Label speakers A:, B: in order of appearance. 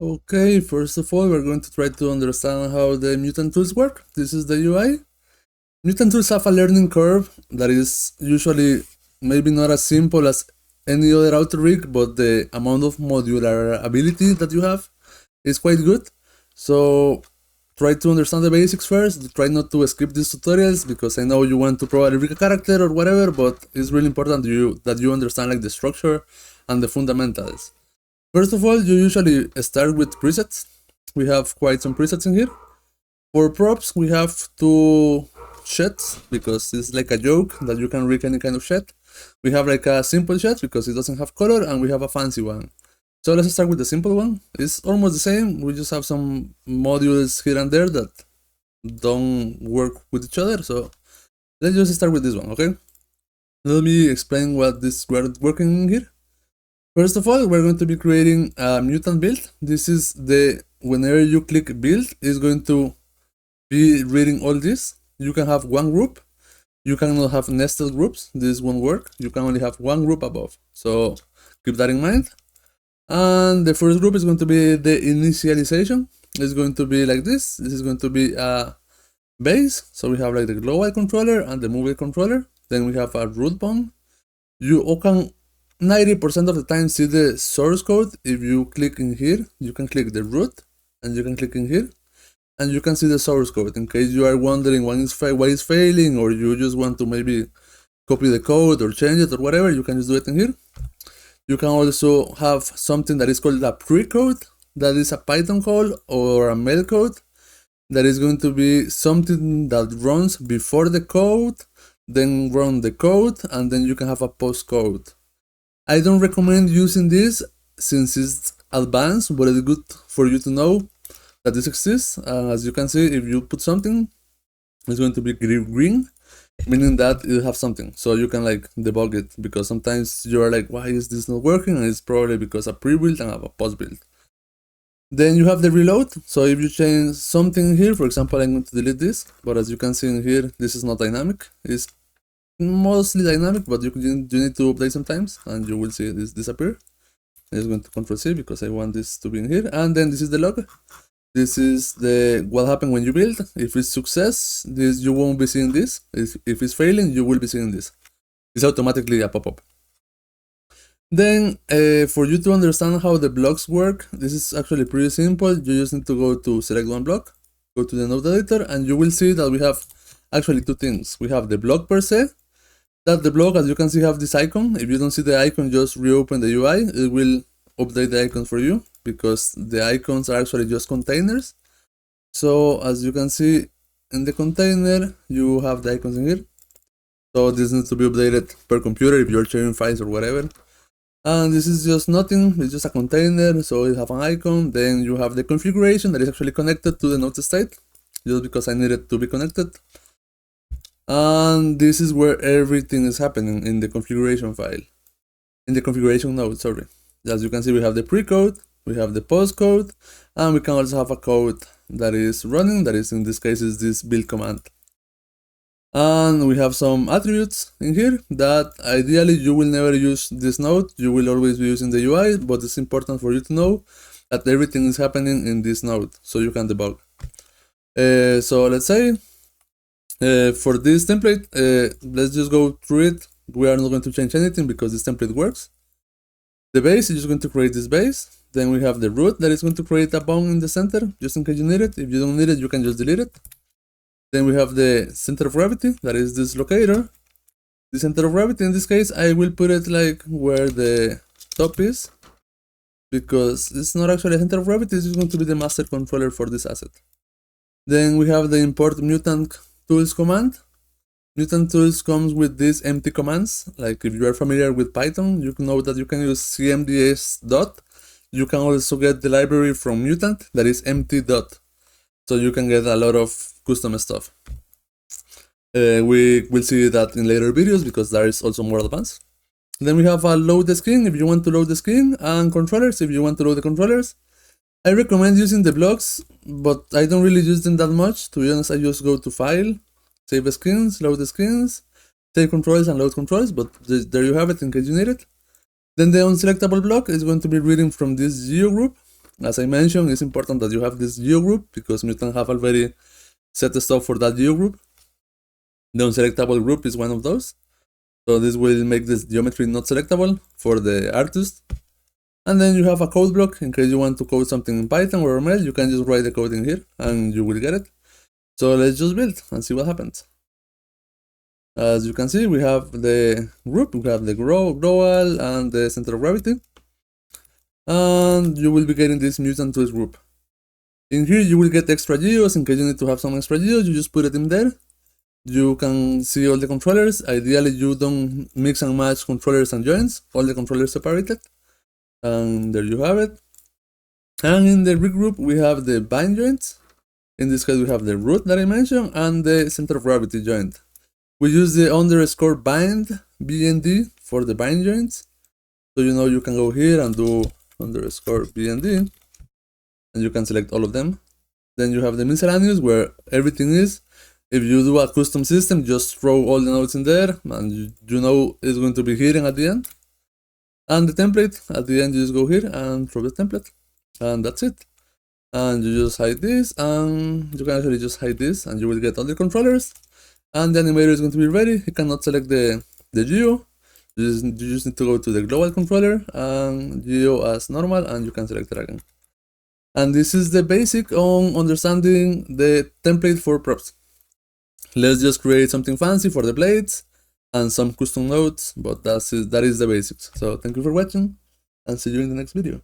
A: Okay, first of all, we're going to try to understand how the mutant tools work. This is the UI. Mutant tools have a learning curve that is usually maybe not as simple as any other auto rig, but the amount of modular ability that you have is quite good. So try to understand the basics first. Try not to skip these tutorials because I know you want to probably rig a character or whatever, but it's really important that you understand like the structure and the fundamentals. First of all, you usually start with presets. We have quite some presets in here. For props, we have two sheds because it's like a joke that you can rig any kind of shed. We have like a simple shed because it doesn't have color, and we have a fancy one. So let's start with the simple one. It's almost the same. We just have some modules here and there that don't work with each other. So let's just start with this one, okay? Let me explain what this we're working here. First of all, we're going to be creating a mutant build. This is whenever you click build, it's going to be reading all this. You can have one group. You cannot have nested groups. This won't work. You can only have one group above. So keep that in mind. And the first group is going to be the initialization. It's going to be like this. This is going to be a base. So we have like the global controller and the movie controller. Then we have a root bone. You can 90% of the time see the source code. If you click in here, you can click the root and you can click in here and you can see the source code in case you are wondering why it's failing, or you just want to maybe copy the code or change it or whatever. You can just do it in here. You can also have something that is called a pre-code. That is a Python call or a mail code that is going to be something that runs before the code, then run the code, and then you can have a post code. I don't recommend using this since it's advanced, but it's good for you to know that this exists. As you can see, if you put something, it's going to be green, meaning that it have something. So you can like debug it, because sometimes you're like, why is this not working? And it's probably because a pre-build and a post-build. Then you have the reload. So if you change something here, for example, I'm going to delete this, but as you can see in here, this is not dynamic. It's mostly dynamic, but you need to update sometimes, and you will see this disappear. I'm just going to Control C because I want this to be in here, and then this is the log. This is what happened when you build. If it's success, you won't be seeing this. If it's failing, you will be seeing this. It's automatically a pop-up. Then for you to understand how the blocks work, this is actually pretty simple. You just need to go to select one block, go to the node editor, and you will see that we have actually two things. We have the block per se. That the block, as you can see, have this icon. If you don't see the icon, just reopen the UI. It will update the icons for you, because the icons are actually just containers. So as you can see in the container, you have the icons in here. So this needs to be updated per computer if you're sharing files or whatever. And this is just nothing, it's just a container, so it have an icon. Then you have the configuration that is actually connected to the node state, just because I need it to be connected. And this is where everything is happening in the configuration file, in the configuration node, sorry. As you can see, we have the pre-code, we have the post-code, and we can also have a code that is running, that is in this case is this build command. And we have some attributes in here that ideally you will never use this node, you will always be using the UI, but it's important for you to know that everything is happening in this node, so you can debug. So let's say for this template, let's just go through it. We are not going to change anything because this template works. The base is just going to create this base. Then we have the root that is going to create a bone in the center, just in case you need it. If you don't need it, you can just delete it. Then we have the center of gravity, that is this locator. The center of gravity, in this case, I will put it like where the top is, because it's not actually a center of gravity, it's just going to be the master controller for this asset. Then we have the import mutant tools command. Mutant tools comes with these empty commands. Like if you are familiar with Python, you know that you can use cmds dot. You can also get the library from mutant that is empty dot. So you can get a lot of custom stuff. We will see that in later videos because that is also more advanced. Then we have a load the screen if you want to load the screen, and controllers if you want to load the controllers. I recommend using the blocks, but I don't really use them that much. To be honest, I just go to File, Save Screens, Load the Screens, Save Controls and Load Controls, but there you have it in case you need it. Then the unselectable block is going to be reading from this geo group. As I mentioned, it's important that you have this geo group because Mutant have already set the stuff for that geo group. The unselectable group is one of those. So this will make this geometry not selectable for the artist. And then you have a code block in case you want to code something in Python or ML. You can just write the code in here and you will get it. So let's just build and see what happens. As you can see, we have the group, we have the global and the center of gravity. And you will be getting this mutant tools group. In here, you will get extra geos. In case you need to have some extra geos, you just put it in there. You can see all the controllers. Ideally, you don't mix and match controllers and joints. All the controllers separated. And there you have it. And in the rig group, we have the bind joints. In this case, we have the root that I mentioned and the center of gravity joint. We use the underscore bind, BND, for the bind joints. So you can go here and do underscore BND. And you can select all of them. Then you have the miscellaneous where everything is. If you do a custom system, just throw all the nodes in there and it's going to be hidden at the end. And the template, at the end you just go here and throw the template. And that's it. And you just hide this and you can actually just hide this and you will get all the controllers. And the animator is going to be ready. You cannot select the geo. You just need to go to the global controller and geo as normal and you can select it again. And this is the basic on understanding the template for props. Let's just create something fancy for the blades and some custom nodes, but that is the basics. So thank you for watching and see you in the next video.